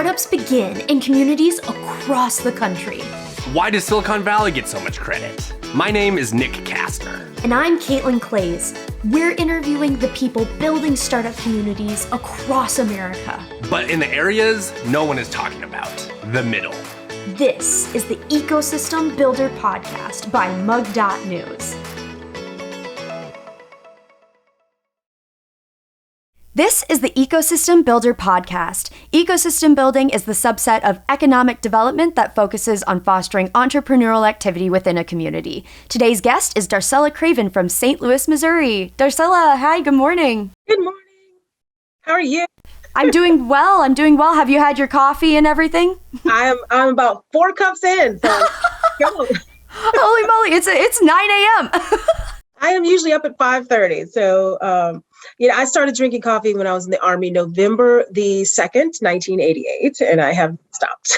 startups begin in communities across the country. Why does Silicon Valley get so much credit? My name is Nick Kastner. And I'm Caitlin Clays. We're interviewing the people building startup communities across America. But in the areas no one is talking about, the middle. This is the Ecosystem Builder Podcast by mug.news. This is the Ecosystem Builder Podcast. Ecosystem building is the subset of economic development that focuses on fostering entrepreneurial activity within a community. Today's guest is Darcella Craven from St. Louis, Missouri. Darcella, hi, good morning. Good morning. How are you? I'm doing well. Have you had your coffee and everything? I'm about 4 cups in. So go. Holy moly, it's 9 a.m. I am usually up at 5:30. So, I started drinking coffee when I was in the Army, November the 2nd, 1988, and I have stopped.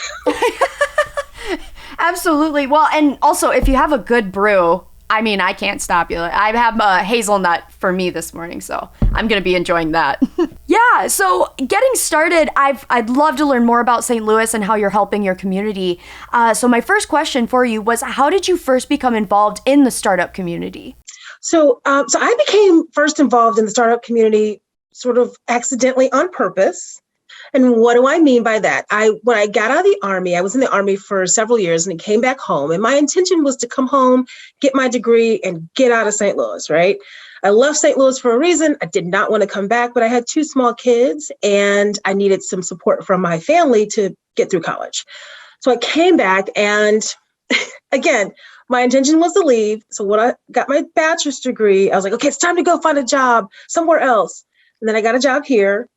Absolutely. Well, and also if you have a good brew, I can't stop you. I have a hazelnut for me this morning, so I'm going to be enjoying that. Yeah, so getting started, I'd love to learn more about St. Louis and how you're helping your community. So my first question for you was, how did you first become involved in the startup community? So I became first involved in the startup community sort of accidentally on purpose. And what do I mean by that? When I got out of the Army, I was in the Army for several years and came back home. And my intention was to come home, get my degree, and get out of St. Louis, right? I left St. Louis for a reason. I did not want to come back, but I had 2 small kids and I needed some support from my family to get through college. So I came back and again, my intention was to leave. So when I got my bachelor's degree, I was like, okay, it's time to go find a job somewhere else. And then I got a job here.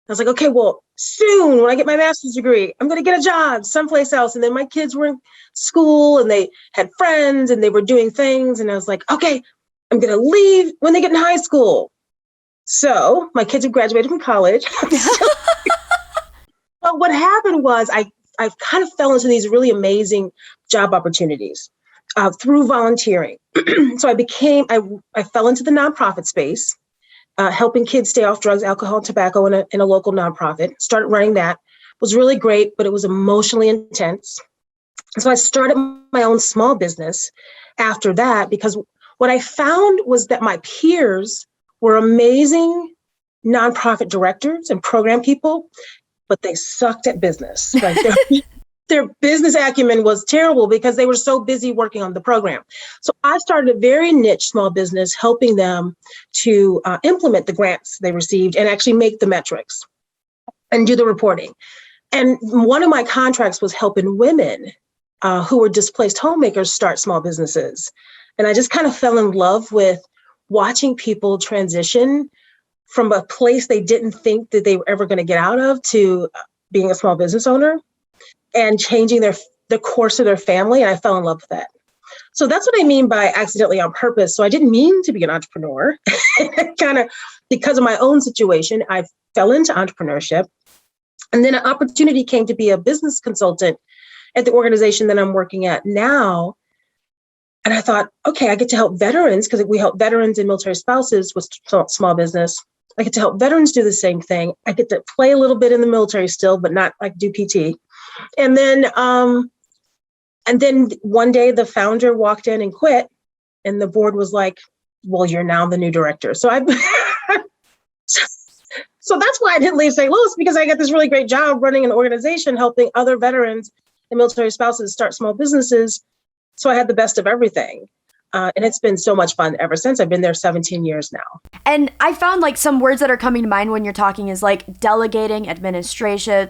I was like, okay, well, soon when I get my master's degree, I'm going to get a job someplace else. And then my kids were in school and they had friends and they were doing things. And I was like, okay, I'm going to leave when they get in high school. So my kids have graduated from college. But what happened was I kind of fell into these really amazing job opportunities through volunteering. So I fell into the nonprofit space. Helping kids stay off drugs, alcohol, and tobacco in a local nonprofit. Started running that. It was really great, but it was emotionally intense. And so I started my own small business after that, because what I found was that my peers were amazing nonprofit directors and program people, but they sucked at business. Like their business acumen was terrible because they were so busy working on the program. So I started a very niche small business, helping them to implement the grants they received and actually make the metrics and do the reporting. And one of my contracts was helping women who were displaced homemakers start small businesses. And I just kind of fell in love with watching people transition from a place they didn't think that they were ever going to get out of to being a small business owner and changing the course of their family. And I fell in love with that. So that's what I mean by accidentally on purpose. So I didn't mean to be an entrepreneur. Kind of because of my own situation, I fell into entrepreneurship. And then an opportunity came to be a business consultant at the organization that I'm working at now. And I thought, okay, I get to help veterans, because we help veterans and military spouses with small business. I get to help veterans do the same thing. I get to play a little bit in the military still, but not like do PT. And then one day the founder walked in and quit, and the board was like, well, you're now the new director. So so that's why I didn't leave St. Louis, because I got this really great job running an organization, helping other veterans and military spouses start small businesses. So I had the best of everything. And it's been so much fun ever since. I've been there 17 years now. And I found some words that are coming to mind when you're talking is delegating, administration,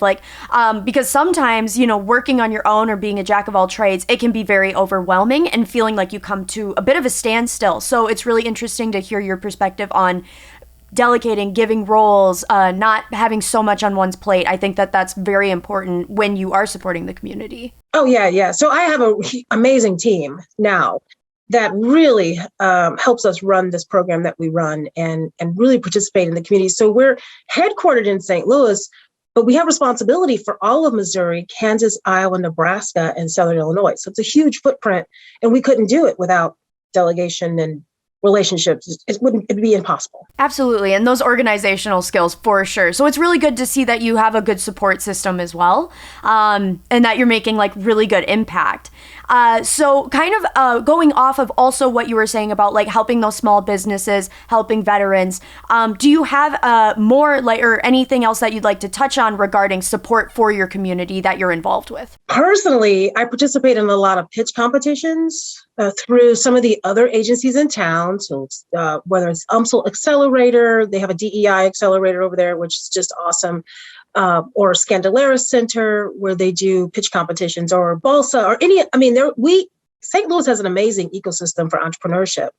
because sometimes, working on your own or being a jack of all trades, it can be very overwhelming and feeling like you come to a bit of a standstill. So it's really interesting to hear your perspective on delegating, giving roles, not having so much on one's plate. I think that that's very important when you are supporting the community. Oh, yeah. So I have an amazing team now that really helps us run this program that we run and really participate in the community. So we're headquartered in St. Louis, but we have responsibility for all of Missouri, Kansas, Iowa, Nebraska, and Southern Illinois. So it's a huge footprint, and we couldn't do it without delegation and relationships, it'd be impossible. Absolutely. And those organizational skills for sure. So it's really good to see that you have a good support system as well, and that you're making like really good impact. So kind of going off of also what you were saying about like helping those small businesses, helping veterans, do you have more like or anything else that you'd like to touch on regarding support for your community that you're involved with? Personally, I participate in a lot of pitch competitions through some of the other agencies in town. So whether it's UMSL Accelerator, they have a DEI accelerator over there, which is just awesome. Or Scandalera Center, where they do pitch competitions, or Balsa, or St. Louis has an amazing ecosystem for entrepreneurship.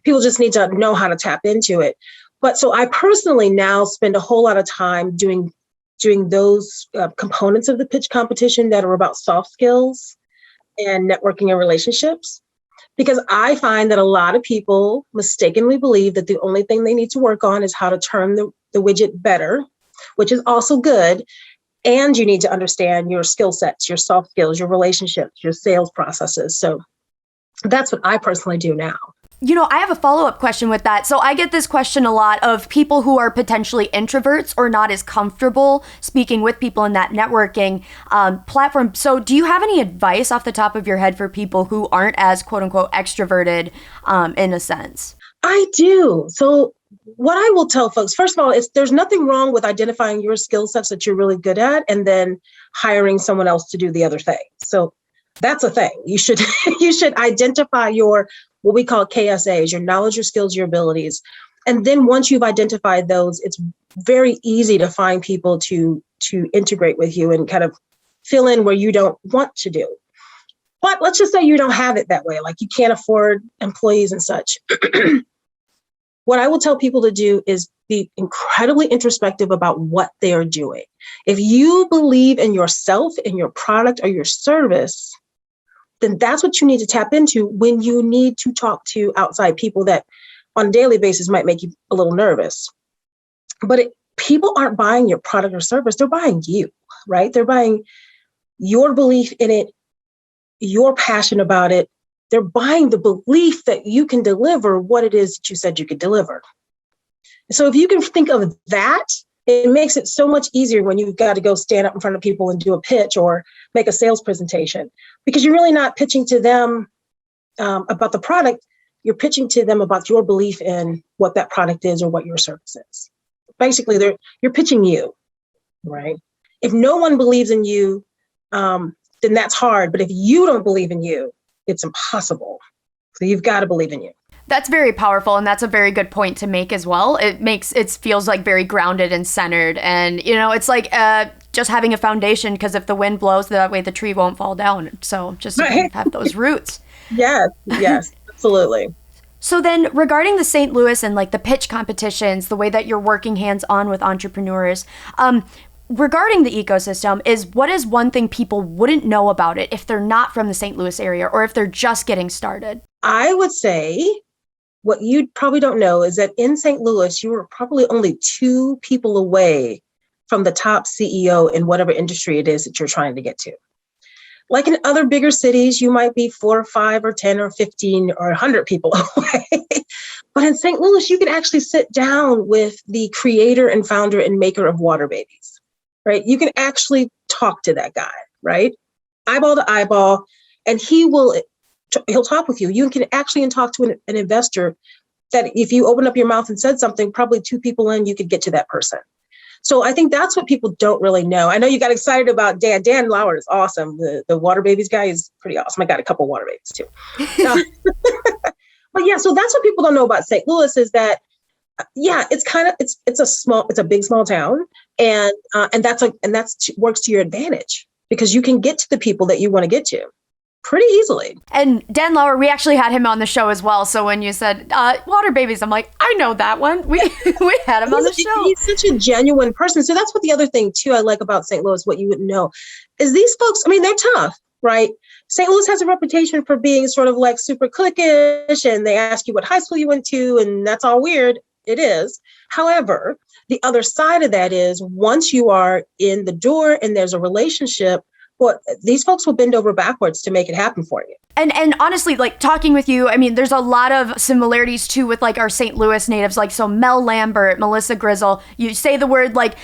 People just need to know how to tap into it. But so I personally now spend a whole lot of time doing those components of the pitch competition that are about soft skills and networking and relationships. Because I find that a lot of people mistakenly believe that the only thing they need to work on is how to turn the widget better, which is also good. And you need to understand your skill sets, your soft skills, your relationships, your sales processes. So that's what I personally do now. You know, I have a follow-up question with that. So I get this question a lot of people who are potentially introverts or not as comfortable speaking with people in that networking platform. So do you have any advice off the top of your head for people who aren't as quote unquote extroverted in a sense? I do. So what I will tell folks, first of all, is there's nothing wrong with identifying your skill sets that you're really good at and then hiring someone else to do the other thing. So that's a thing. You should identify your what we call KSAs, your knowledge, your skills, your abilities. And then once you've identified those, it's very easy to find people to integrate with you and kind of fill in where you don't want to do. But let's just say you don't have it that way, like you can't afford employees and such. What I will tell people to do is be incredibly introspective about what they are doing. If you believe in yourself, in your product or your service, then that's what you need to tap into when you need to talk to outside people that on a daily basis might make you a little nervous. But people aren't buying your product or service, they're buying you, right? They're buying your belief in it, your passion about it. They're buying the belief that you can deliver what it is that you said you could deliver. So if you can think of that, it makes it so much easier when you've got to go stand up in front of people and do a pitch or make a sales presentation, because you're really not pitching to them about the product. You're pitching to them about your belief in what that product is or what your service is. Basically, you're pitching you, right? If no one believes in you, then that's hard. But if you don't believe in you, it's impossible. So you've got to believe in you. That's very powerful, and that's a very good point to make as well. It feels like very grounded and centered, and you know, it's like just having a foundation, because if the wind blows, that way the tree won't fall down. So just to kind of have those roots. Yes, absolutely. So then regarding the St. Louis and like the pitch competitions, the way that you're working hands-on with entrepreneurs, regarding the ecosystem, what is one thing people wouldn't know about it if they're not from the St. Louis area or if they're just getting started? I would say what you probably don't know is that in St. Louis, you are probably only 2 people away from the top CEO in whatever industry it is that you're trying to get to. Like in other bigger cities, you might be 4 or 5 or 10 or 15 or 100 people away. But in St. Louis, you can actually sit down with the creator and founder and maker of Water Babies, right? You can actually talk to that guy, right? Eyeball to eyeball, and he'll talk with you. You can actually talk to an investor that if you open up your mouth and said something, probably 2 people in, you could get to that person. So I think that's what people don't really know. I know you got excited about Dan. Dan Lauer is awesome. The Water Babies guy is pretty awesome. I got a couple Water Babies too. But yeah, so that's what people don't know about St. Louis is that, it's a big, small town. And that's works to your advantage because you can get to the people that you want to get to pretty easily. And Dan Lauer, we actually had him on the show as well. So when you said Water Babies, I'm like, I know that one. We had him on the show. He's such a genuine person. So that's what the other thing too I like about St. Louis, what you wouldn't know, is these folks, I mean, they're tough, right? St. Louis has a reputation for being sort of like super cliquish, and they ask you what high school you went to, and that's all weird. It is. However, the other side of that is once you are in the door and there's a relationship, Well, these folks will bend over backwards to make it happen for you. And honestly, like talking with you, I mean, there's a lot of similarities too with like our St. Louis natives, like so Mel Lambert, Melissa Grizzle. You say the word like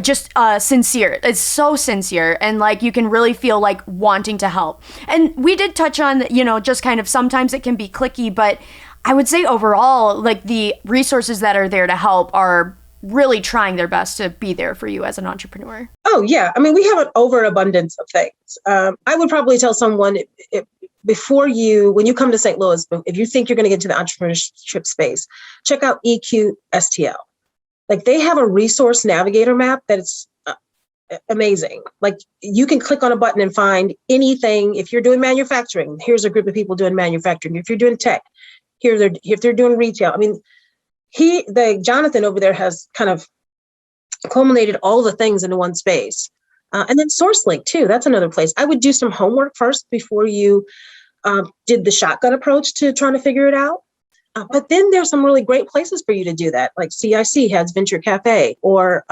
just sincere. It's so sincere, and like you can really feel like wanting to help. And we did touch on, just kind of sometimes it can be cliquey, but I would say overall, like the resources that are there to help are really trying their best to be there for you as an entrepreneur. Oh yeah, I mean, we have an overabundance of things. I would probably tell someone when you come to St. Louis, if you think you're going to get into the entrepreneurship space, check out EQSTL. Like they have a resource navigator map that is amazing. Like you can click on a button and find anything. If you're doing manufacturing, here's a group of people doing manufacturing. If you're doing tech, if they're doing retail. I mean, Jonathan over there has kind of culminated all the things into one space. And then SourceLink too. That's another place. I would do some homework first before you did the shotgun approach to trying to figure it out. But then there's some really great places for you to do that. Like CIC has Venture Cafe, or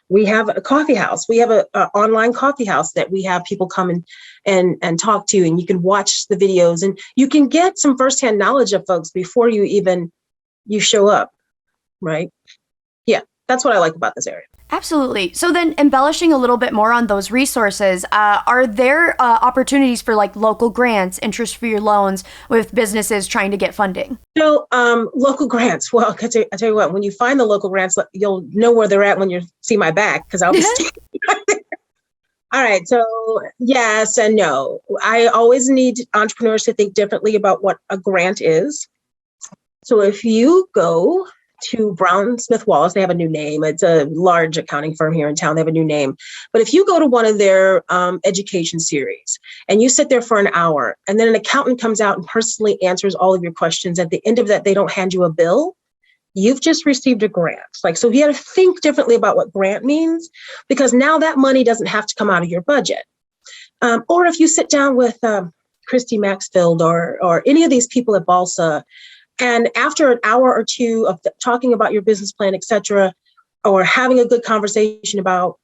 we have a coffee house. We have a online coffee house that we have people come and talk to, and you can watch the videos and you can get some firsthand knowledge of folks before you show up, right? Yeah, that's what I like about this area. Absolutely. So then embellishing a little bit more on those resources, are there opportunities for like local grants, interest-free loans with businesses trying to get funding? So local grants, well, I tell you what, when you find the local grants, you'll know where they're at when you see my back, because I'll be standing there. All right. So yes and no. I always need entrepreneurs to think differently about what a grant is. So if you go to Brown Smith Wallace, they have a new name. It's a large accounting firm here in town. They have a new name. But if you go to one of their education series and you sit there for an hour, and then an accountant comes out and personally answers all of your questions, at the end of that, they don't hand you a bill, you've just received a grant. So you got to think differently about what grant means, because now that money doesn't have to come out of your budget. Or if you sit down with Christy Maxfield or any of these people at Balsa, and after an hour or two of talking about your business plan, et cetera, or having a good conversation about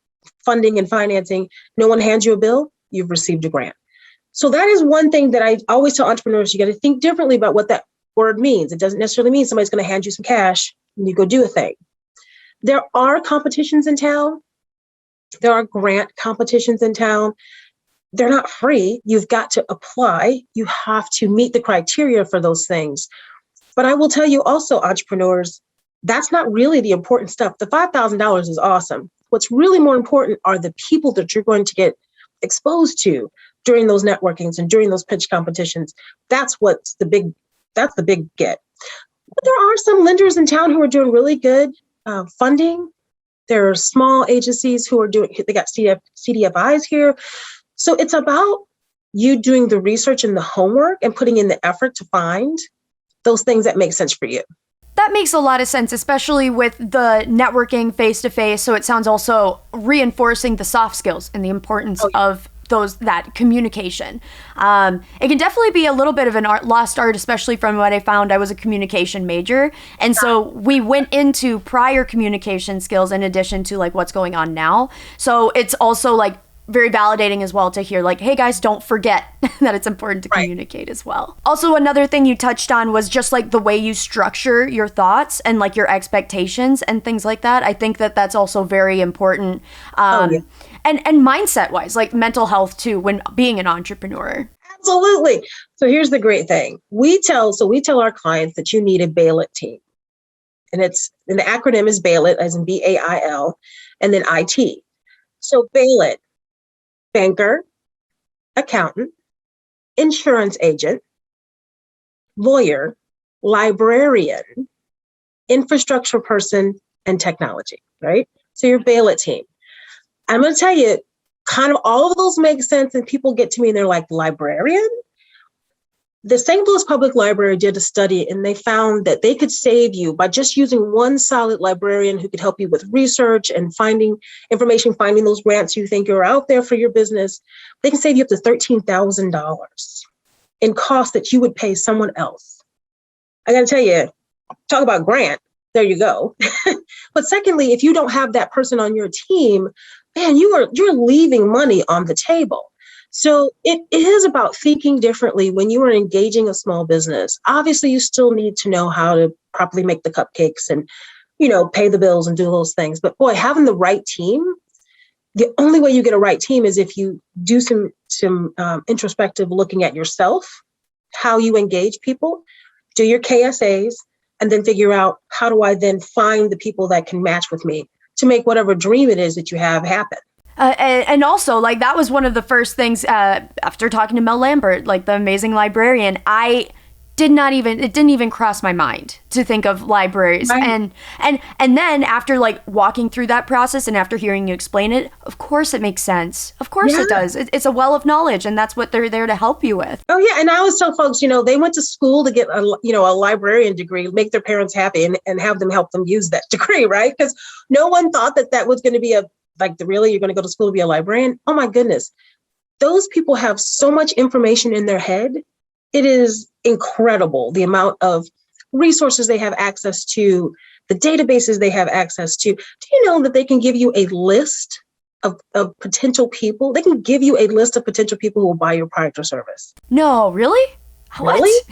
funding and financing, no one hands you a bill, you've received a grant. So that is one thing that I always tell entrepreneurs: you got to think differently about what that word means. It doesn't necessarily mean somebody's going to hand you some cash and you go do a thing. There are competitions in town. There are grant competitions in town. They're not free. You've got to apply. You have to meet the criteria for those things. But I will tell you also, entrepreneurs, that's not really the important stuff. The $5,000 is awesome. What's really more important are the people that you're going to get exposed to during those networkings and during those pitch competitions. That's the big get. But there are some lenders in town who are doing really good funding. There are small agencies who are they got CDFIs here. So it's about you doing the research and the homework and putting in the effort to find those things that make sense for you. That makes a lot of sense, especially with the networking face-to-face. So it sounds also reinforcing the soft skills and the importance of that communication. It can definitely be a little bit of an lost art, especially from what I found. I was a communication major. And so we went into prior communication skills in addition to like what's going on now. So it's also like very validating as well to hear like, hey guys, don't forget that it's important to communicate as well. Also, another thing you touched on was just like the way you structure your thoughts and like your expectations and things like that. I think that that's also very important. And mindset wise, like mental health too, when being an entrepreneur. Absolutely. So here's the great thing. We tell our clients that you need a BAIL-IT team. And the acronym is BAIL-IT, as in BAIL, and then IT. So BAIL-IT: banker, accountant, insurance agent, lawyer, librarian, infrastructure person, and technology, right? So your BAIL-IT team. I'm going to tell you, kind of all of those make sense, and people get to me and they're like, librarian? The St. Louis Public Library did a study, and they found that they could save you by just using one solid librarian who could help you with research and finding information, finding those grants you think are out there for your business. They can save you up to $13,000 in costs that you would pay someone else. I got to tell you, talk about grant. There you go. But secondly, if you don't have that person on your team, man, you're leaving money on the table. So it is about thinking differently when you are engaging a small business. Obviously, you still need to know how to properly make the cupcakes and, pay the bills and do those things. But boy, having the right team, the only way you get a right team is if you do some introspective looking at yourself, how you engage people, do your KSAs, and then figure out how do I then find the people that can match with me to make whatever dream it is that you have happen. And also, like, that was one of the first things after talking to Mel Lambert, like the amazing librarian, it didn't even cross my mind to think of libraries. Right. And then after like walking through that process and after hearing you explain it, of course it makes sense. Of course it does. It's a well of knowledge, and that's what they're there to help you with. Oh yeah. And I always tell folks, they went to school to get a librarian degree, make their parents happy and have them help them use that degree, right? Because no one thought that was going to be really, you're going to go to school to be a librarian? Oh my goodness. Those people have so much information in their head. It is incredible the amount of resources they have access to, the databases they have access to. Do you know that they can give you a list of potential people? They can give you a list of potential people who will buy your product or service. No, really? Really?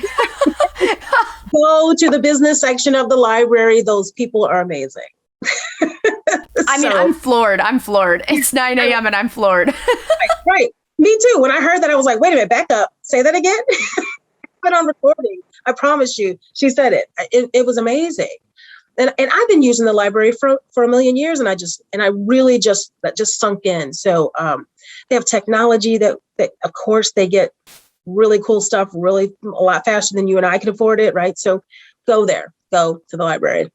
Go to the business section of the library. Those people are amazing. I mean, I'm floored. It's 9 a.m. and I'm floored. Right. Me too. When I heard that, I was like, wait a minute, back up. Say that again. Put on recording. I promise you. She said it. It was amazing. And I've been using the library for a million years, and I really that just sunk in. So they have technology that of course they get really cool stuff really a lot faster than you and I can afford it, right? So go there. Go to the library.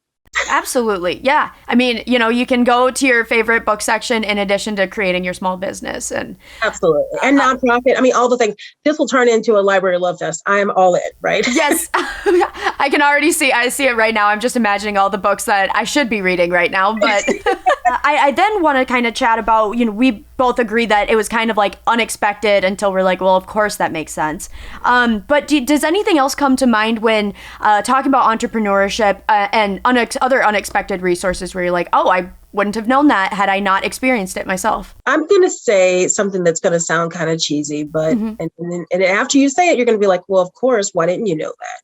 Absolutely. Yeah. I mean, you can go to your favorite book section in addition to creating your small business. And absolutely. And nonprofit. I mean, all the things. This will turn into a library love fest. I am all in, right? Yes. I can already see it right now. I'm just imagining all the books that I should be reading right now. But I then want to kind of chat about, we both agree that it was kind of like unexpected until we're like, well, of course that makes sense. But does anything else come to mind when talking about entrepreneurship and other unexpected resources where you're like, oh, I wouldn't have known that had I not experienced it myself? I'm going to say something that's going to sound kind of cheesy, but and after you say it, you're going to be like, well, of course, why didn't you know that?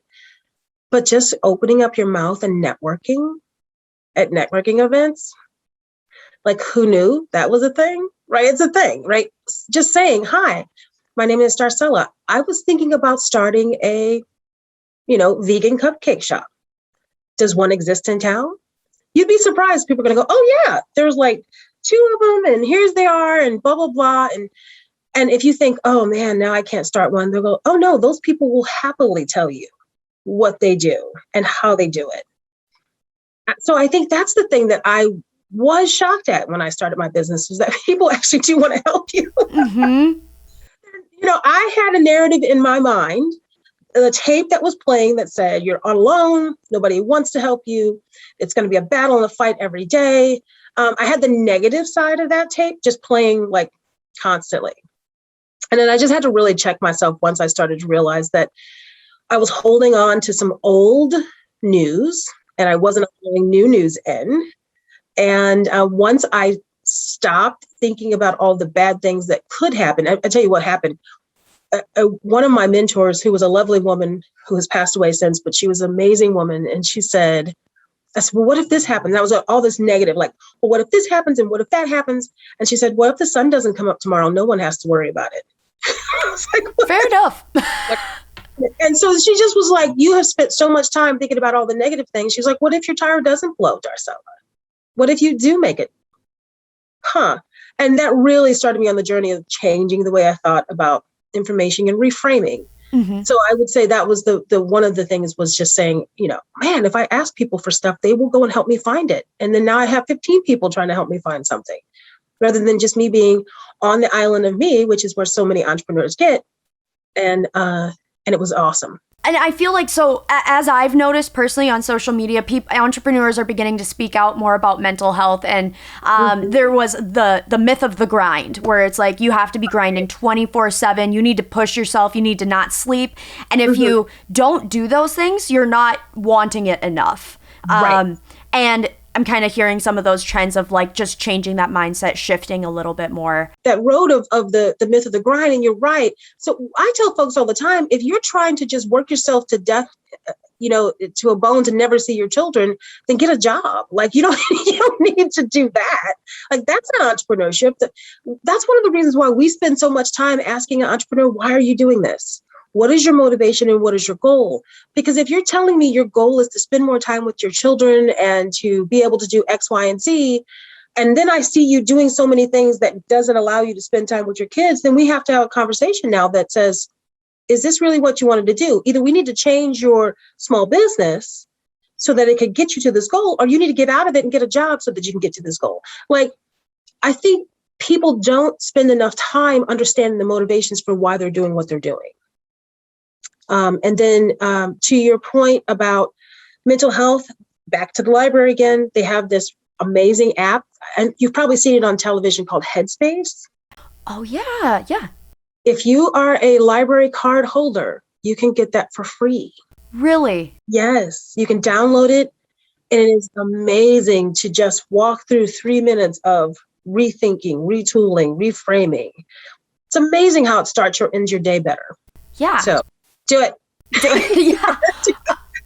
But just opening up your mouth and networking at networking events, like who knew that was a thing, right? It's a thing, right? Just saying, hi, my name is Darcella. I was thinking about starting a, vegan cupcake shop. Does one exist in town? You'd be surprised. People are going to go, oh yeah, there's like 2 of them and here's they are and blah, blah, blah. And if you think, oh man, now I can't start one, they'll go, oh no, those people will happily tell you what they do and how they do it. So I think that's the thing that I was shocked at when I started my business, was that people actually do want to help you. Mm-hmm. I had a narrative in my mind, the tape that was playing that said, you're alone, nobody wants to help you, it's going to be a battle and a fight every day. I had the negative side of that tape just playing like constantly. And then I just had to really check myself once I started to realize that I was holding on to some old news and I wasn't pulling new news in. And once I stopped thinking about all the bad things that could happen, I tell you what happened. One of my mentors, who was a lovely woman who has passed away since, but she was an amazing woman. And I said, well, what if this happens? That was all this negative, like, well, what if this happens? And what if that happens? And she said, what if the sun doesn't come up tomorrow? No one has to worry about it. I was like, what? Fair enough. And so she just was like, you have spent so much time thinking about all the negative things. She's like, what if your tire doesn't blow, Darcella? What if you do make it? And that really started me on the journey of changing the way I thought about information and reframing. Mm-hmm. So I would say that was the one of the things was just saying, man, if I ask people for stuff, they will go and help me find it. And then now I have 15 people trying to help me find something, rather than just me being on the island of me, which is where so many entrepreneurs get. And it was awesome. And I feel like, so as I've noticed personally on social media, entrepreneurs are beginning to speak out more about mental health. And there was the myth of the grind, where it's like you have to be grinding 24/7. You need to push yourself. You need to not sleep. And if you don't do those things, you're not wanting it enough. Right. And I'm kind of hearing some of those trends of like just changing that mindset, shifting a little bit more. That road of the myth of the grind, and you're right. So I tell folks all the time, if you're trying to just work yourself to death, to a bone to never see your children, then get a job. Like you don't need to do that. Like that's not entrepreneurship. That's one of the reasons why we spend so much time asking an entrepreneur, why are you doing this? What is your motivation and what is your goal? Because if you're telling me your goal is to spend more time with your children and to be able to do X, Y, and Z, and then I see you doing so many things that doesn't allow you to spend time with your kids, then we have to have a conversation now that says, is this really what you wanted to do? Either we need to change your small business so that it could get you to this goal, or you need to get out of it and get a job so that you can get to this goal. Like, I think people don't spend enough time understanding the motivations for why they're doing what they're doing. And then to your point about mental health, back to the library again, they have this amazing app, and you've probably seen it on television called Headspace. Oh, yeah. If you are a library card holder, you can get that for free. Really? Yes, you can download it, and it is amazing to just walk through 3 minutes of rethinking, retooling, reframing. It's amazing how it starts your ends your day better. Yeah. So do it. Yeah.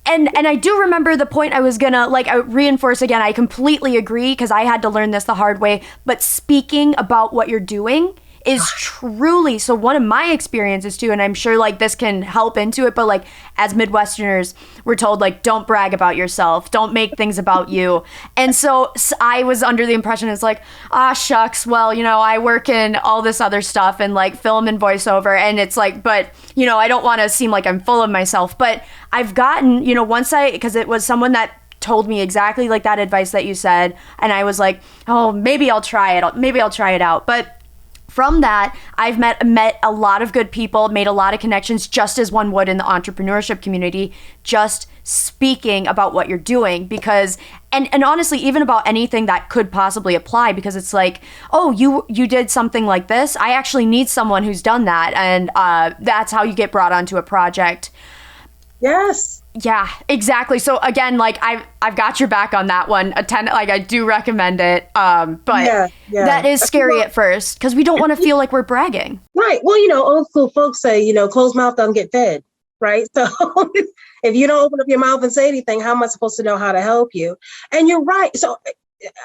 And I do remember the point I was gonna reinforce again. I completely agree because I had to learn this the hard way. But speaking about what you're doing is truly, so one of my experiences too, and I'm sure like this can help into it, but like as Midwesterners, we're told like, don't brag about yourself, don't make things about you. And so I was under the impression it's like, shucks, well, I work in all this other stuff and like film and voiceover. And it's like, but I don't want to seem like I'm full of myself, but I've gotten, because it was someone that told me exactly like that advice that you said. And I was like, oh, maybe I'll try it. Maybe I'll try it out. But from that, I've met a lot of good people, made a lot of connections, just as one would in the entrepreneurship community, just speaking about what you're doing. Because, and honestly, even about anything that could possibly apply, because it's like, oh, you did something like this. I actually need someone who's done that. And that's how you get brought onto a project. Yes. Yeah, exactly. So again, like I've got your back on that one. I do recommend it. But that is scary at first because we don't want to feel like we're bragging. Right. Well, old school folks say, closed mouth doesn't get fed. Right. So if you don't open up your mouth and say anything, how am I supposed to know how to help you? And you're right. So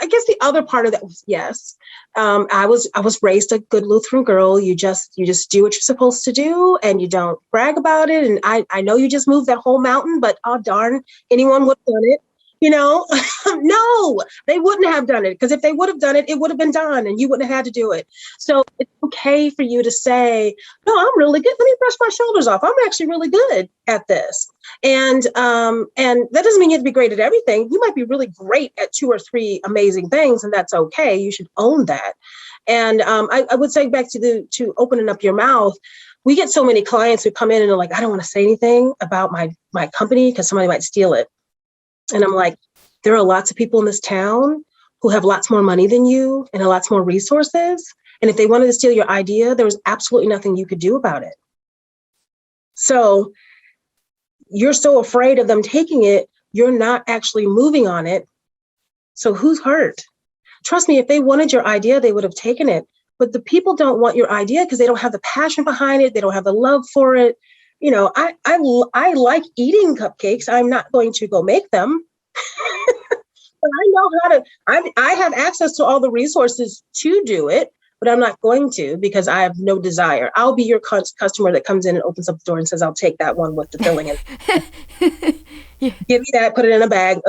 I guess the other part of that was, yes, I was raised a good Lutheran girl. You just do what you're supposed to do and you don't brag about it. And I know you just moved that whole mountain, but oh darn, anyone would have done it. No, they wouldn't have done it, because if they would have done it, it would have been done and you wouldn't have had to do it. So it's okay for you to say, no, I'm really good. Let me brush my shoulders off. I'm actually really good at this. And that doesn't mean you have to be great at everything. You might be really great at 2 or 3 amazing things, and that's okay. You should own that. And I would say back to opening up your mouth. We get so many clients who come in and are like, I don't want to say anything about my company because somebody might steal it. And I'm like, there are lots of people in this town who have lots more money than you and lots more resources. And if they wanted to steal your idea, there was absolutely nothing you could do about it. So you're so afraid of them taking it, you're not actually moving on it. So who's hurt? Trust me, if they wanted your idea, they would have taken it. But the people don't want your idea because they don't have the passion behind it. They don't have the love for it. I like eating cupcakes. I'm not going to go make them. But I know how to, I have access to all the resources to do it, but I'm not going to because I have no desire. I'll be your customer that comes in and opens up the door and says, I'll take that one with the filling in. Yeah. Give me that, put it in a bag.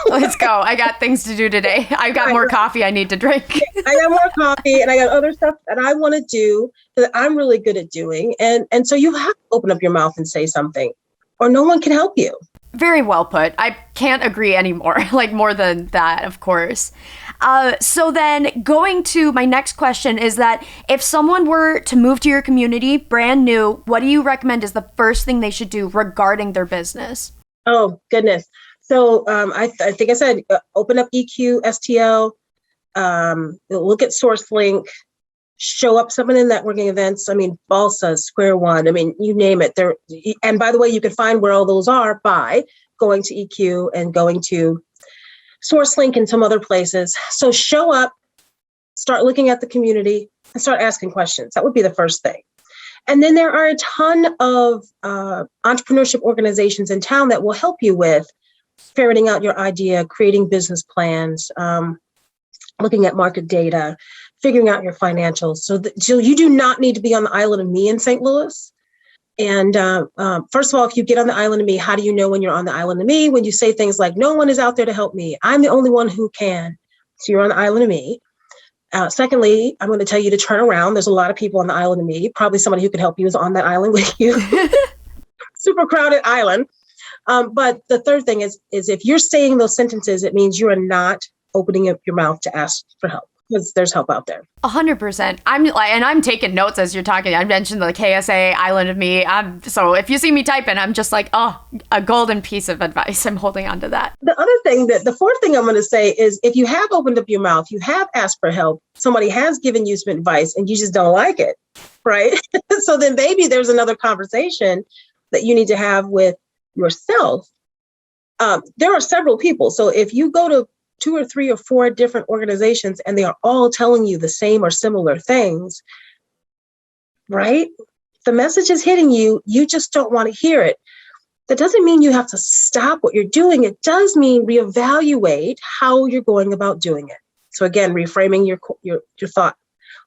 Let's go. I got things to do today. I've got more coffee I need to drink. I got more coffee and I got other stuff that I want to do that I'm really good at doing. And so you have to open up your mouth and say something or no one can help you. Very well put. I can't agree anymore. Like more than that, of course. So then going to my next question is that if someone were to move to your community brand new, what do you recommend is the first thing they should do regarding their business? Oh, goodness. So I think I said, open up EQ, STL, look at SourceLink, show up some of the networking events. I mean, Balsa, Square One, I mean, you name it. And by the way, you can find where all those are by going to EQ and going to SourceLink and some other places. So show up, start looking at the community, and start asking questions. That would be the first thing. And then there are a ton of entrepreneurship organizations in town that will help you with ferreting out your idea, creating business plans, looking at market data, figuring out your financials. So you do not need to be on the island of me in St. Louis. And first of all, if you get on the island of me, how do you know when you're on the island of me? When you say things like, no one is out there to help me. I'm the only one who can. So you're on the island of me. Secondly, I'm going to tell you to turn around. There's a lot of people on the island of me. Probably somebody who could help you is on that island with you. Super crowded island. But the third thing is if you're saying those sentences, it means you are not opening up your mouth to ask for help, because there's help out there. 100%. I'm taking notes as you're talking. I mentioned the KSA Island of Me. So if you see me typing, I'm just like, oh, a golden piece of advice. I'm holding on to that. The fourth thing I'm going to say is if you have opened up your mouth, you have asked for help, somebody has given you some advice and you just don't like it, right? So then maybe there's another conversation that you need to have with yourself. There are several people. So if you go to 2 or 3 or 4 different organizations and they are all telling you the same or similar things, right? The message is hitting you. You just don't want to hear it. That doesn't mean you have to stop what you're doing. It does mean reevaluate how you're going about doing it. So again, reframing your thought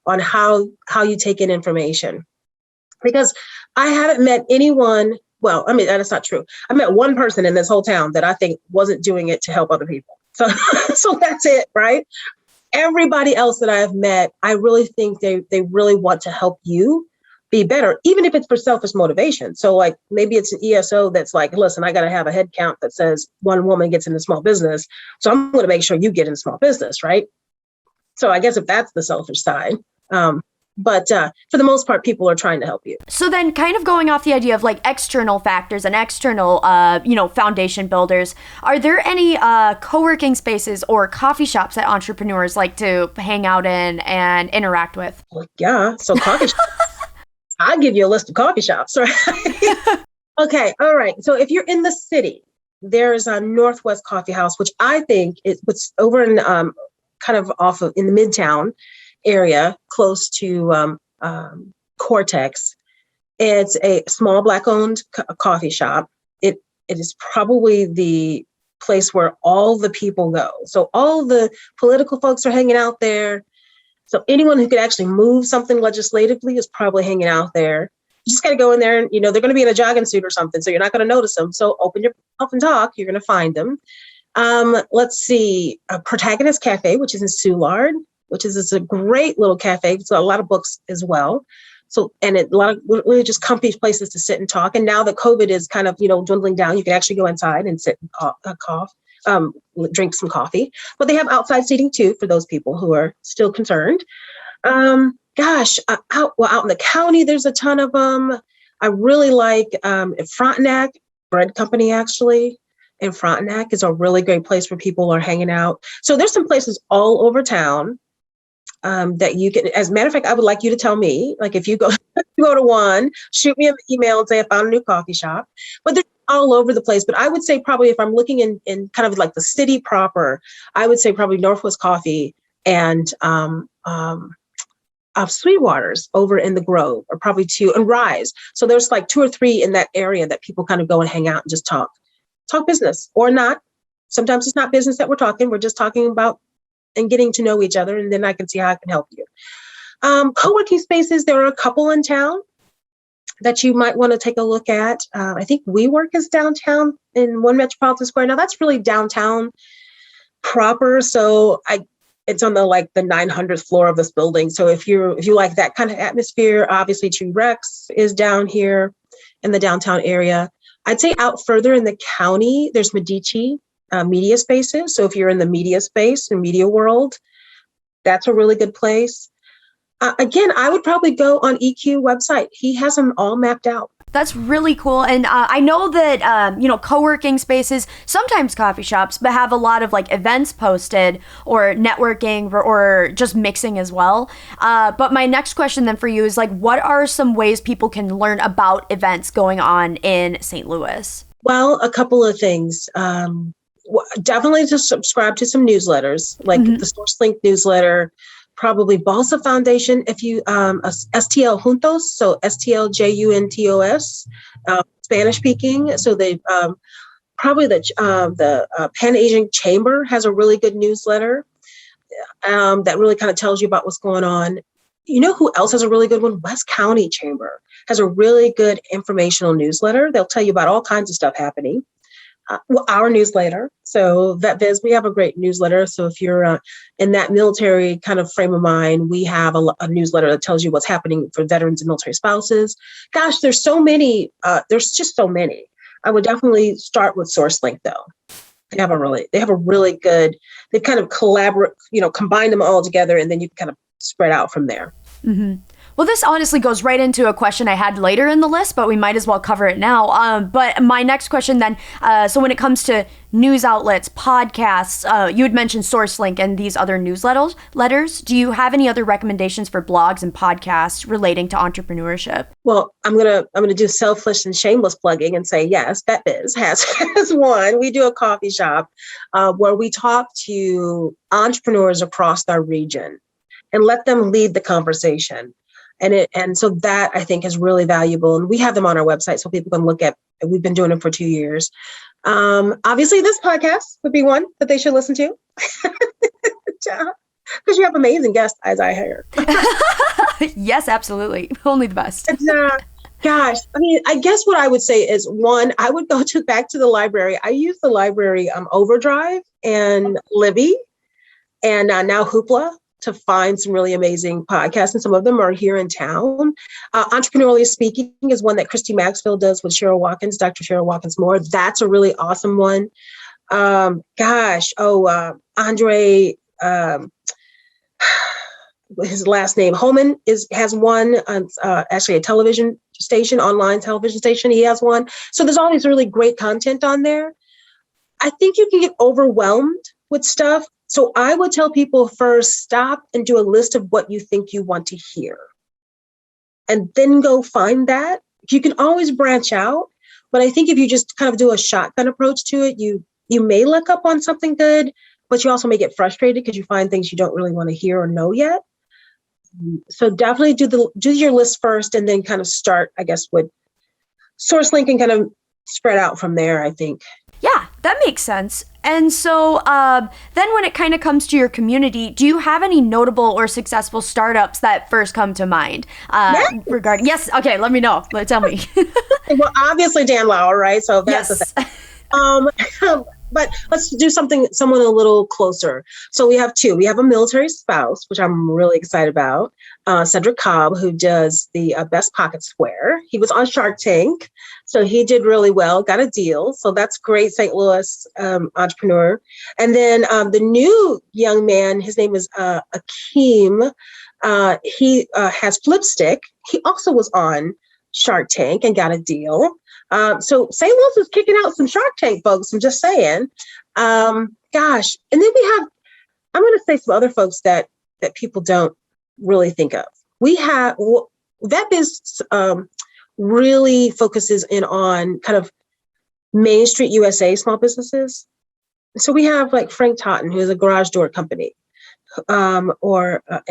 on how you take in information. Because I haven't met anyone, well, I mean, that's not true. I met one person in this whole town that I think wasn't doing it to help other people. So that's it, right? Everybody else that I have met, I really think they really want to help you be better, even if it's for selfish motivation. So like maybe it's an ESO that's like, listen, I got to have a head count that says one woman gets into small business. So I'm going to make sure you get in small business, right? So I guess if that's the selfish side. But for the most part, people are trying to help you. So then kind of going off the idea of like external factors and external, foundation builders, are there any co-working spaces or coffee shops that entrepreneurs like to hang out in and interact with? Well, yeah. So coffee shops. I'll give you a list of coffee shops, right? Okay. All right. So if you're in the city, there's a Northwest Coffee House, which I think is what's over in kind of off of in the Midtown area, close to Cortex. It's a small Black-owned coffee shop. It is probably the place where all the people go. So all the political folks are hanging out there. So anyone who could actually move something legislatively is probably hanging out there. You just got to go in there and, they're going to be in a jogging suit or something. So you're not going to notice them. So open your mouth and talk. You're going to find them. Let's see, Protagonist Cafe, which is in Soulard, it's a great little cafe. It's got a lot of books as well. So, and a lot of really just comfy places to sit and talk. And now that COVID is kind of, dwindling down, you can actually go inside and sit and drink some coffee. But they have outside seating too, for those people who are still concerned. Out in the county, there's a ton of them. I really like Frontenac Bread Company, actually. And Frontenac is a really great place where people are hanging out. So there's some places all over town that you can, as a matter of fact, I would like you to tell me, like if you go to one, shoot me an email and say, I found a new coffee shop, but they're all over the place. But I would say probably if I'm looking in kind of like the city proper, I would say probably Northwest Coffee and Sweetwater's over in the Grove are probably 2, and Rise. So there's like 2 or 3 in that area that people kind of go and hang out and just talk business or not. Sometimes it's not business that we're talking. We're just talking about and getting to know each other. And then I can see how I can help you. Co-working spaces, there are a couple in town that you might want to take a look at. I think WeWork is downtown in One Metropolitan Square. Now that's really downtown proper. So it's on the 900th floor of this building. So if you like that kind of atmosphere, obviously Tree Rex is down here in the downtown area. I'd say out further in the county, there's Medici media spaces. So if you're in the media space and media world, that's a really good place. Again, I would probably go on EQ website. He has them all mapped out. That's really cool. And I know that, co-working spaces, sometimes coffee shops, but have a lot of events posted or networking or just mixing as well. But my next question then for you is what are some ways people can learn about events going on in St. Louis? Well, a couple of things. Definitely to subscribe to some newsletters, like the SourceLink newsletter, probably Balsa Foundation. If you STL Juntos, so STLJUNTOS, Spanish speaking. So they probably the Pan Asian Chamber has a really good newsletter that really kind of tells you about what's going on. You know who else has a really good one? West County Chamber has a really good informational newsletter. They'll tell you about all kinds of stuff happening. Our newsletter. So VetViz, we have a great newsletter. So if you're in that military kind of frame of mind, we have a newsletter that tells you what's happening for veterans and military spouses. Gosh, there's so many. There's just so many. I would definitely start with SourceLink though. They have a really good, they kind of combine them all together, and then you can kind of spread out from there. Mm-hmm. Well, this honestly goes right into a question I had later in the list, but we might as well cover it now. But my next question then, so when it comes to news outlets, podcasts, you had mentioned SourceLink and these other newsletters. Do you have any other recommendations for blogs and podcasts relating to entrepreneurship? Well, I'm gonna do selfish and shameless plugging and say yes, VetViz has one. We do a coffee shop where we talk to entrepreneurs across our region and let them lead the conversation. And so that I think is really valuable. And we have them on our website so people can look at, we've been doing it for 2 years. Obviously this podcast would be one that they should listen to. Because you have amazing guests, as I hear. Yes, absolutely. Only the best. Gosh, I mean, I guess what I would say is, one, I would go back to the library. I use the library Overdrive and Libby and now Hoopla to find some really amazing podcasts, and some of them are here in town. Entrepreneurially Speaking is one that Christy Maxfield does with Cheryl Watkins, Dr. Cheryl Watkins Moore. That's a really awesome one. Andre, his last name, Holman, has one, actually a television station, online television station. He has one. So there's all these really great content on there. I think you can get overwhelmed with stuff. So I would tell people first, stop and do a list of what you think you want to hear. And then go find that. You can always branch out. But I think if you just kind of do a shotgun approach to it, you may look up on something good, but you also may get frustrated because you find things you don't really want to hear or know yet. So definitely do your list first, and then kind of start, I guess, with SourceLink and kind of spread out from there, I think. Yeah, that makes sense. And so then when it kind of comes to your community, do you have any notable or successful startups that first come to mind regarding? Yes. Okay. Let me know. Tell me. Well, obviously Dan Lauer, right? So that's the thing. But let's do someone a little closer. So we have two. We have a military spouse, which I'm really excited about. Cedric Cobb, who does the Best Pocket Square. He was on Shark Tank, so he did really well, got a deal. So that's great, St. Louis entrepreneur. And then the new young man, his name is Akeem. He has Flipstick. He also was on Shark Tank and got a deal. So St. Louis is kicking out some Shark Tank folks. I'm just saying. And then we have, I'm going to say some other folks that people don't really think of. We have, VetViz really focuses in on kind of Main Street USA small businesses. So we have like Frank Totten, who is a garage door company. And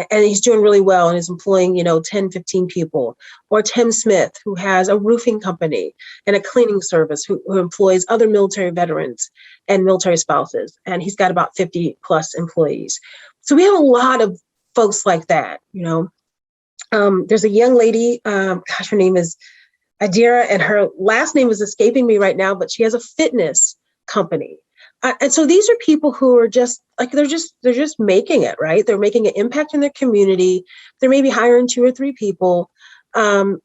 he's doing really well and is employing, 10, 15 people. Or Tim Smith, who has a roofing company and a cleaning service who employs other military veterans and military spouses. And he's got about 50 plus employees. So we have a lot of folks like that, There's a young lady, her name is Adira, and her last name is escaping me right now, but she has a fitness company. And so these are people who are just like, they're just making it, right? They're making an impact in their community. They're maybe hiring 2 or 3 people, or,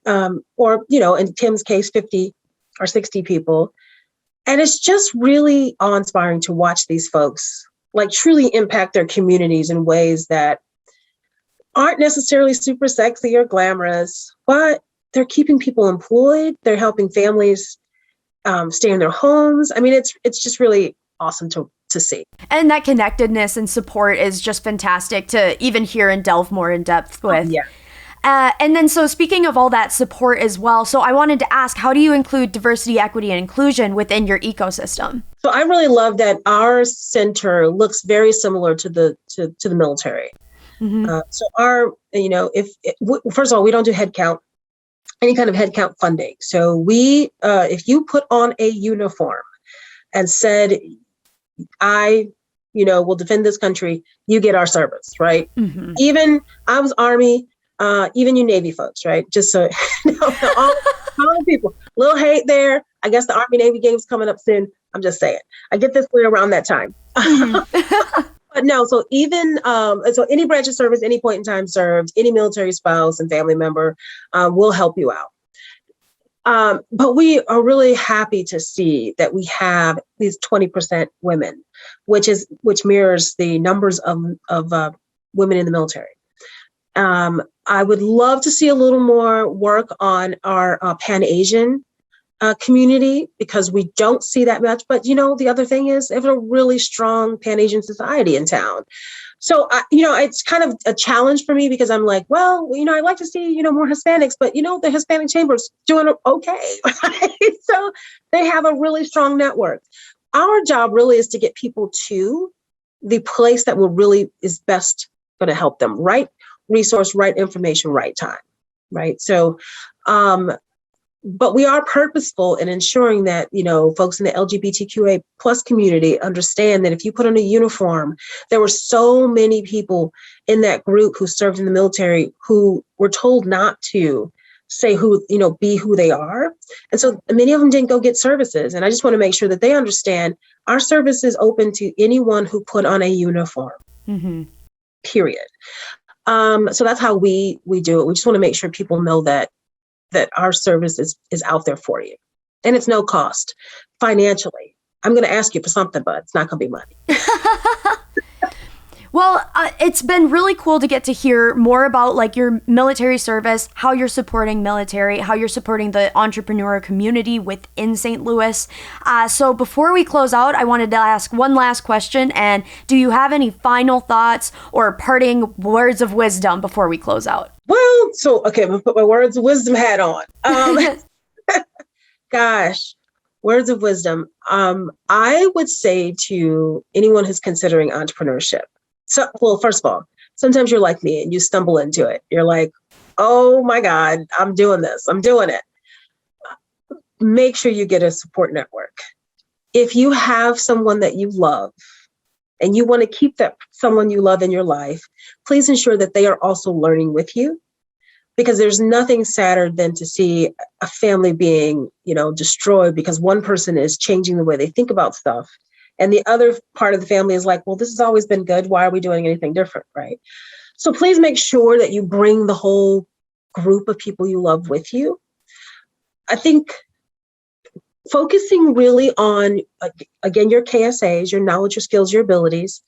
in Tim's case, 50 or 60 people. And it's just really awe-inspiring to watch these folks like truly impact their communities in ways that aren't necessarily super sexy or glamorous, but they're keeping people employed. They're helping families stay in their homes. I mean, it's just really awesome to see. And that connectedness and support is just fantastic to even hear and delve more in depth with. Yeah. And then, so speaking of all that support as well, so I wanted to ask, how do you include diversity, equity, and inclusion within your ecosystem? So I really love that our center looks very similar to the military. So our, if first of all, we don't do head count, any kind of head count funding. So we, if you put on a uniform and said, I, will defend this country, you get our service, right? Even I was Army, even you Navy folks, right? Just so all the people, little hate there. I guess the Army Navy game's coming up soon. I'm just saying, I get this way around that time. But no, so even so any branch of service, any point in time served, any military spouse and family member will help you out. But we are really happy to see that we have these 20% women, which mirrors the numbers of women in the military. I would love to see a little more work on our Pan-Asian community, because we don't see that much. But, the other thing is, there's a really strong Pan-Asian society in town. So, it's kind of a challenge for me, because I'm like, well, I'd like to see, more Hispanics, but, the Hispanic Chamber's doing okay. Right? So they have a really strong network. Our job really is to get people to the place that is best going to help them. Right resource, right information, right time. Right. So, but we are purposeful in ensuring that, folks in the LGBTQA plus community understand that if you put on a uniform, there were so many people in that group who served in the military who were told not to say be who they are. And so many of them didn't go get services. And I just want to make sure that they understand our service is open to anyone who put on a uniform, period. So that's how we do it. We just want to make sure people know that our service is out there for you. And it's no cost financially. I'm going to ask you for something, but it's not going to be money. Well, it's been really cool to get to hear more about your military service, how you're supporting military, how you're supporting the entrepreneur community within St. Louis. So before we close out, I wanted to ask one last question. And do you have any final thoughts or parting words of wisdom before we close out? Well, okay, I'm going to put my words of wisdom hat on. Gosh, words of wisdom. I would say to anyone who's considering entrepreneurship. So, well, first of all, sometimes you're like me and you stumble into it. You're like, oh my God, I'm doing this. I'm doing it. Make sure you get a support network. If you have someone that you love and you want to keep that someone you love in your life, please ensure that they are also learning with you, because there's nothing sadder than to see a family being, destroyed because one person is changing the way they think about stuff. And the other part of the family is like, well, this has always been good. Why are we doing anything different? Right. So please make sure that you bring the whole group of people you love with you. I think focusing really on, again, your KSAs, your knowledge, your skills, your abilities.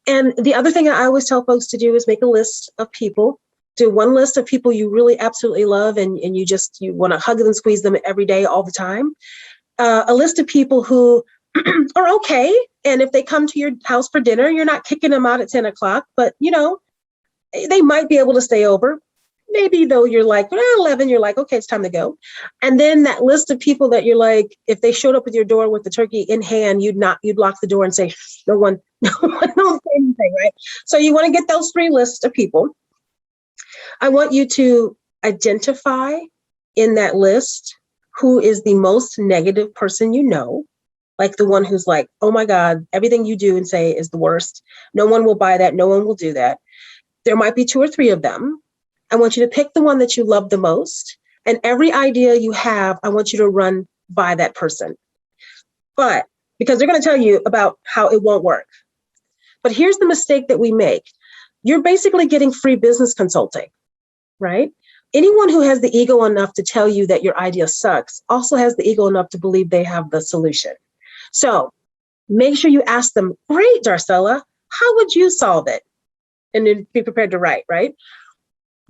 And the other thing I always tell folks to do is make a list of people. Do one list of people you really absolutely love and you want to hug them, squeeze them every day, all the time. A list of people who are okay. And if they come to your house for dinner, you're not kicking them out at 10 o'clock, but they might be able to stay over. Maybe though you're like, 11, you're like, okay, it's time to go. And then that list of people that you're like, if they showed up at your door with the turkey in hand, you'd lock the door and say, no one don't say anything, right? So you want to get those 3 lists of people. I want you to identify in that list who is the most negative person you know. Like the one who's like, oh my God, everything you do and say is the worst. No one will buy that. No one will do that. There might be 2 or 3 of them. I want you to pick the one that you love the most. And every idea you have, I want you to run by that person. But because they're going to tell you about how it won't work. But here's the mistake that we make. You're basically getting free business consulting, right? Anyone who has the ego enough to tell you that your idea sucks also has the ego enough to believe they have the solution. So make sure you ask them, great, Darcella, how would you solve it? And then be prepared to write, right?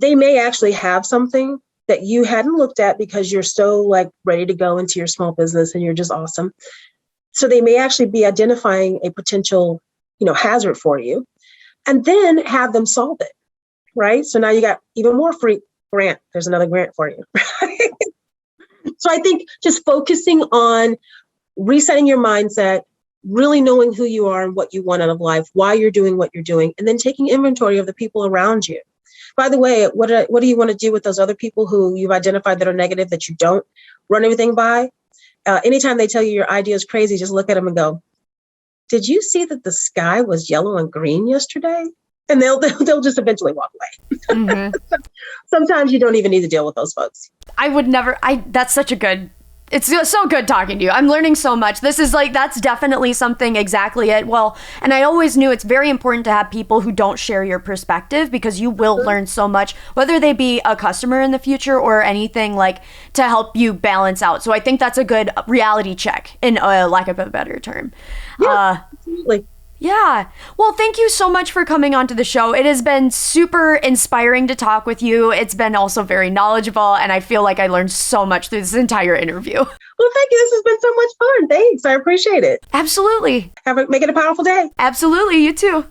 They may actually have something that you hadn't looked at because you're so ready to go into your small business and you're just awesome. So they may actually be identifying a potential, hazard for you, and then have them solve it, right? So now you got even more free grant. There's another grant for you. So I think just focusing on resetting your mindset, really knowing who you are and what you want out of life, why you're doing what you're doing, and then taking inventory of the people around you. By the way, what do you want to do with those other people who you've identified that are negative, that you don't run everything by? Anytime they tell you your idea is crazy, just look at them and go, did you see that the sky was yellow and green yesterday? And they'll just eventually walk away. Mm-hmm. Sometimes you don't even need to deal with those folks. That's such a good, it's so good talking to you. I'm learning so much. This is that's definitely something exactly it. Well, and I always knew it's very important to have people who don't share your perspective, because you will learn so much, whether they be a customer in the future or anything, to help you balance out. So I think that's a good reality check, in lack of a better term. Yeah, absolutely. Yeah. Well, thank you so much for coming onto the show. It has been super inspiring to talk with you. It's been also very knowledgeable, and I feel like I learned so much through this entire interview. Well, thank you. This has been so much fun. Thanks. I appreciate it. Absolutely. Make it a powerful day. Absolutely. You too.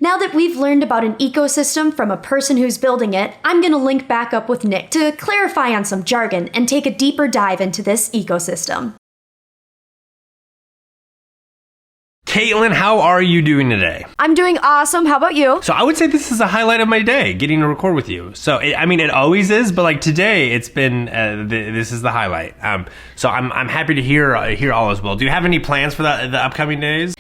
Now that we've learned about an ecosystem from a person who's building it, I'm going to link back up with Nick to clarify on some jargon and take a deeper dive into this ecosystem. Caitlin, how are you doing today? I'm doing awesome. How about you? So I would say this is a highlight of my day, getting to record with you. So, it always is, but today, it's been, this is the highlight. So I'm happy to hear all as well. Do you have any plans for the upcoming days?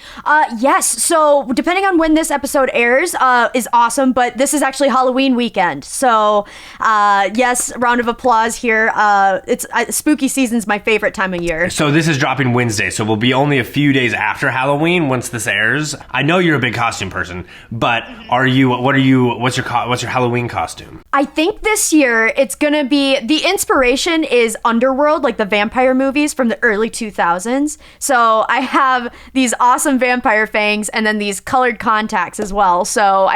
Yes. So depending on when this episode airs, is awesome, but this is actually Halloween weekend. So, yes, round of applause here. It's spooky season's my favorite time of year. So this is dropping Wednesday, so we'll be only a few days after Halloween once this airs. I know you're a big costume person, but what's your Halloween costume? I think this year it's gonna be, the inspiration is Underworld, the vampire movies from the early 2000s. So I have these awesome vampire fangs and then these colored contacts as well. So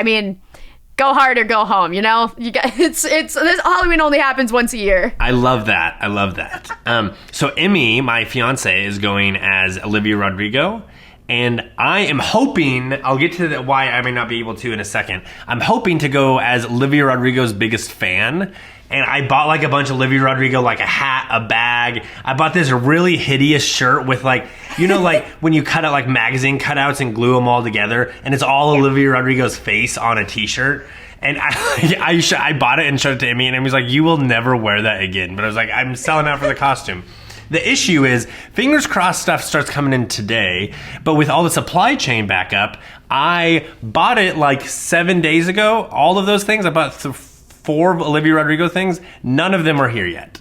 go hard or go home, it's this Halloween only happens once a year. I love that. So Emmy, my fiance, is going as Olivia Rodrigo. And I am hoping, I'll get to why I may not be able to in a second. I'm hoping to go as Olivia Rodrigo's biggest fan. And I bought a bunch of Olivia Rodrigo, a hat, a bag. I bought this really hideous shirt with when you cut out magazine cutouts and glue them all together. And it's all Olivia Rodrigo's face on a t-shirt. And I bought it and showed it to Emmy, and Emmy was like, you will never wear that again. But I was like, I'm selling out for the costume. The issue is, fingers crossed, stuff starts coming in today, but with all the supply chain back up, I bought it 7 days ago. All of those things, I bought 4 Olivia Rodrigo things. None of them are here yet.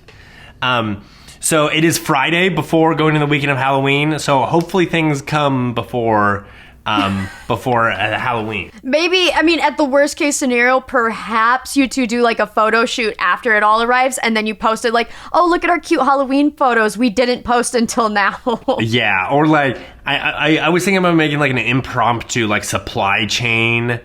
So it is Friday before going to the weekend of Halloween, so hopefully things come before Halloween. Maybe, at the worst case scenario, perhaps you two do a photo shoot after it all arrives, and then you post it oh, look at our cute Halloween photos we didn't post until now. Yeah, or I was thinking about making an impromptu supply chain,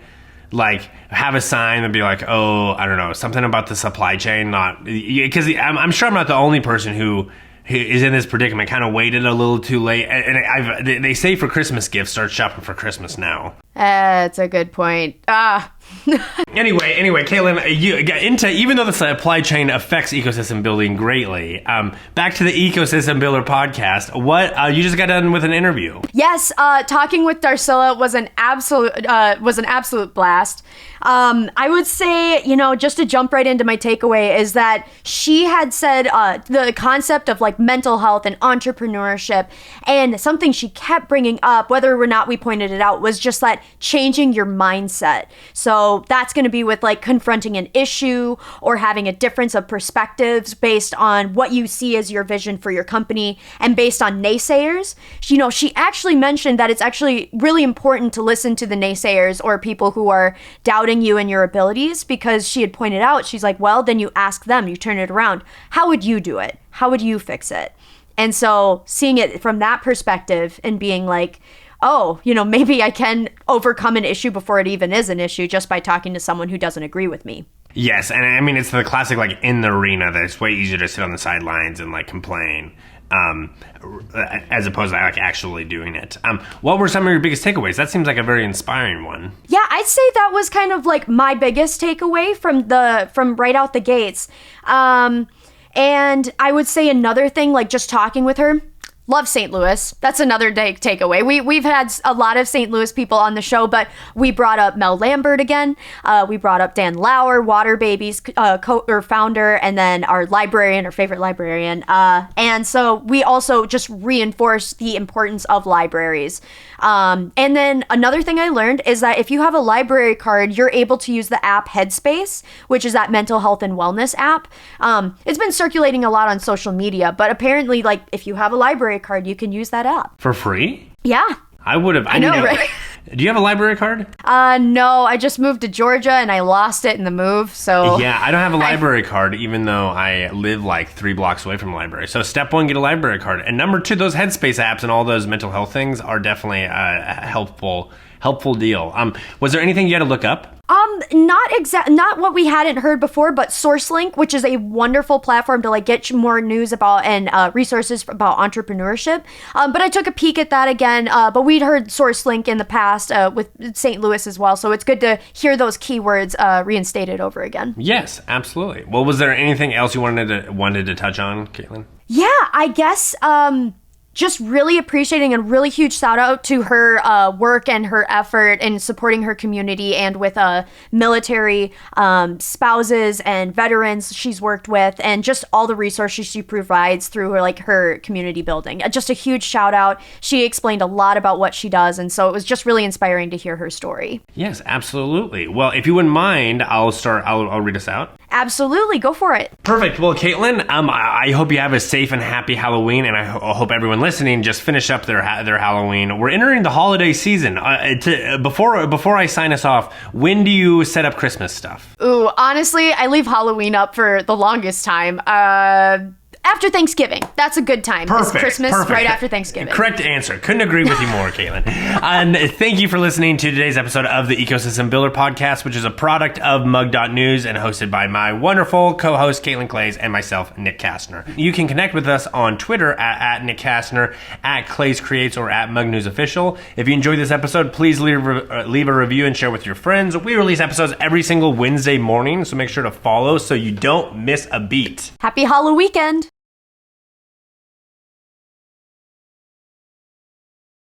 have a sign and be oh, I don't know, something about the supply chain, not because I'm sure I'm not the only person who is in this predicament, kind of waited a little too late. And they say for Christmas gifts, start shopping for Christmas now. That's a good point. Anyway, Caitlin, you got into, even though the supply chain affects ecosystem building greatly, back to the Ecosystem Builder podcast. What you just got done with an interview? Yes, talking with Darcella was an absolute blast. I would say, just to jump right into my takeaway, is that she had said the concept of mental health and entrepreneurship, and something she kept bringing up, whether or not we pointed it out, was just that changing your mindset. So that's going to be with confronting an issue or having a difference of perspectives based on what you see as your vision for your company and based on naysayers. She actually mentioned that it's actually really important to listen to the naysayers or people who are doubting you and your abilities, because she had pointed out, she's well, then you ask them, you turn it around. How would you do it? How would you fix it? And so seeing it from that perspective and being oh, maybe I can overcome an issue before it even is an issue just by talking to someone who doesn't agree with me. Yes, and it's the classic, in the arena, that it's way easier to sit on the sidelines and, complain, as opposed to, actually doing it. What were some of your biggest takeaways? That seems like a very inspiring one. Yeah, I'd say that was kind of, my biggest takeaway from right out the gates. And I would say another thing, just talking with her, Love St. Louis. That's another takeaway. We've had a lot of St. Louis people on the show, but we brought up Mel Lambert again. We brought up Dan Lauer, Water Babies founder, and then our librarian, our favorite librarian. And so we also just reinforced the importance of libraries. And then another thing I learned is that if you have a library card, you're able to use the app Headspace, which is that mental health and wellness app. It's been circulating a lot on social media, but apparently, like, if you have a library card, you can use that app. For free? Yeah. I would have. I know, right? Do you have a library card? No, I just moved to Georgia and I lost it in the move, so... Yeah, I don't have a library card, even though I live like 3 blocks away from a library. So step 1, get a library card. And number 2, those Headspace apps and all those mental health things are definitely a helpful deal. Was there anything you had to look up? Not what we hadn't heard before, but SourceLink, which is a wonderful platform to like get more news about and resources about entrepreneurship. But I took a peek at that again. But we'd heard SourceLink in the past with St. Louis as well, so it's good to hear those keywords reinstated over again. Yes, absolutely. Well, was there anything else you wanted to touch on, Caitlin? Yeah, I guess. Just really appreciating a really huge shout out to her work and her effort in supporting her community and with military spouses and veterans she's worked with, and just all the resources she provides through her community building. Just a huge shout out. She explained a lot about what she does, and so it was just really inspiring to hear her story. Yes, absolutely. Well, if you wouldn't mind, I'll read us out. Absolutely, go for it. Perfect. Well, Caitlin, I hope you have a safe and happy Halloween, and I hope everyone listening just finish up their Halloween. We're entering the holiday season. Before I sign us off, when do you set up Christmas stuff? Ooh, honestly, I leave Halloween up for the longest time. After Thanksgiving. That's a good time. Perfect. It's Christmas Perfect. right after Thanksgiving. Correct answer. Couldn't agree with you more, Caitlin. And thank you for listening to today's episode of the Ecosystem Builder Podcast, which is a product of mug.news and hosted by my wonderful co-host Caitlin Clays and myself, Nick Kastner. You can connect with us on Twitter at Nick Kastner, at Clays Creates, or at Mug News Official. If you enjoyed this episode, please leave a review and share with your friends. We release episodes every single Wednesday morning, so make sure to follow so you don't miss a beat. Happy Halloween weekend.